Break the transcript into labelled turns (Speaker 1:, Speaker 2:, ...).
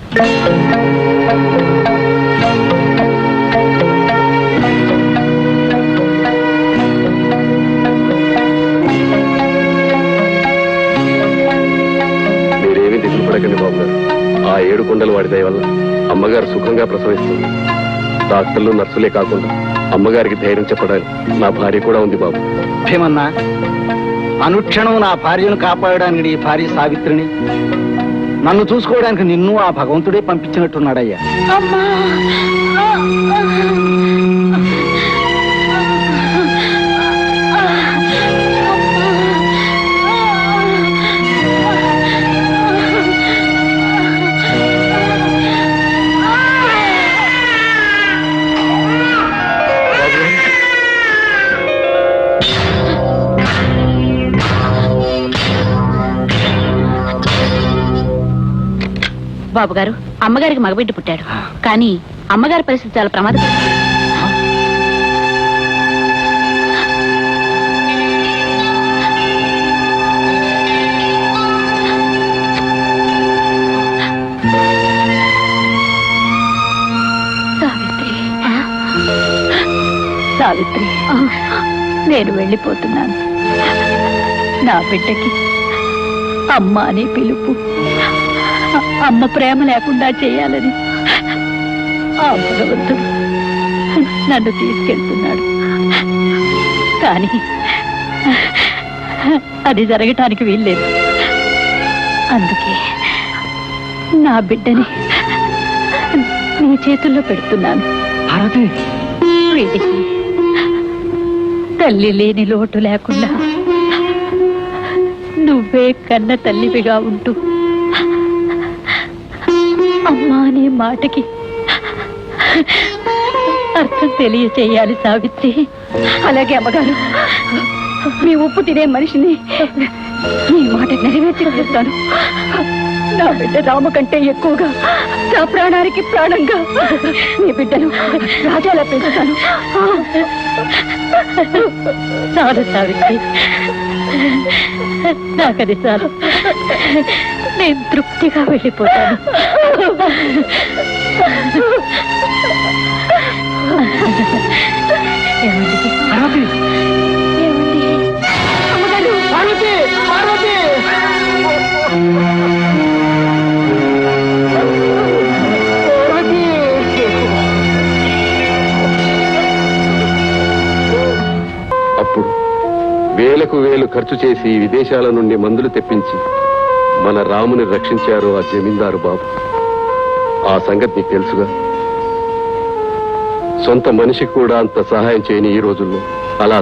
Speaker 1: మీరేమీ దిగులు పడకండి బాబు గారు. ఆ 7 కొండలు వాడి దయ వల్ల అమ్మగారు సుఖంగా ప్రసవిస్తుంది. డాక్టర్లు నర్సులే కాకుండా అమ్మగారికి ధైర్యం చెప్పడానికి నా భార్య కూడా ఉంది బాబు.
Speaker 2: భీమన్నా, అనుక్షణం నా భార్యను కాపాడడానికి నీ భార్య సావిత్రిని, నన్ను చూసుకోవడానికి నిన్ను ఆ భగవంతుడే పంపించినట్టున్నాడయ్యా.
Speaker 3: బాబు గారు, అమ్మగారికి మగబిడ్డ పుట్టాడు. కానీ అమ్మగారి పరిస్థితి చాలా ప్రమాదకరం.
Speaker 4: సావిత్రి, నేను వెళ్ళిపోతున్నాను. నా బిడ్డకి అమ్మ అనే పిలుపు, అమ్మ ప్రేమ లేకుండా చేయాలని ఆ భగవంతుడు నన్ను తీసుకెళ్తున్నాడు. కానీ అది జరగటానికి వీల్లేదు. అందుకే నా బిడ్డని నీ చేతుల్లో పెడుతున్నాను. వీడికి తల్లి లేని లోటు లేకుండా నువ్వే కన్న తల్లివిగా ఉంటూ అమ్మా అనే మాటకి అర్థం తెలియచేయాలి సావిత్రి. అలాగే అమ్మగారు, మీ ఉప్పు తినే మనిషిని ఈ మాట నెరవేర్చేస్తాను. నా బిడ్డ రాము కంటే ఎక్కువగా నా ప్రాణానికి ప్రాణంగా మీ బిడ్డను రాజాలా పెంచుతాను. చాలు సావిత్రి, నాకది చాలు. నేను తృప్తిగా వెళ్ళిపోతాను. ఏమండి? అమ్మగారు,
Speaker 1: అప్పుడు వేలకు వేలు ఖర్చు చేసి విదేశాల నుండి మందులు తెప్పించి మన రాముని రక్షించారు ఆ జమీందారు బాబు. ఆ సంగతి నీకు తెలుసుగా. సొంత మనిషికి కూడా అంత సహాయం చేయని ఈ రోజుల్లో అలా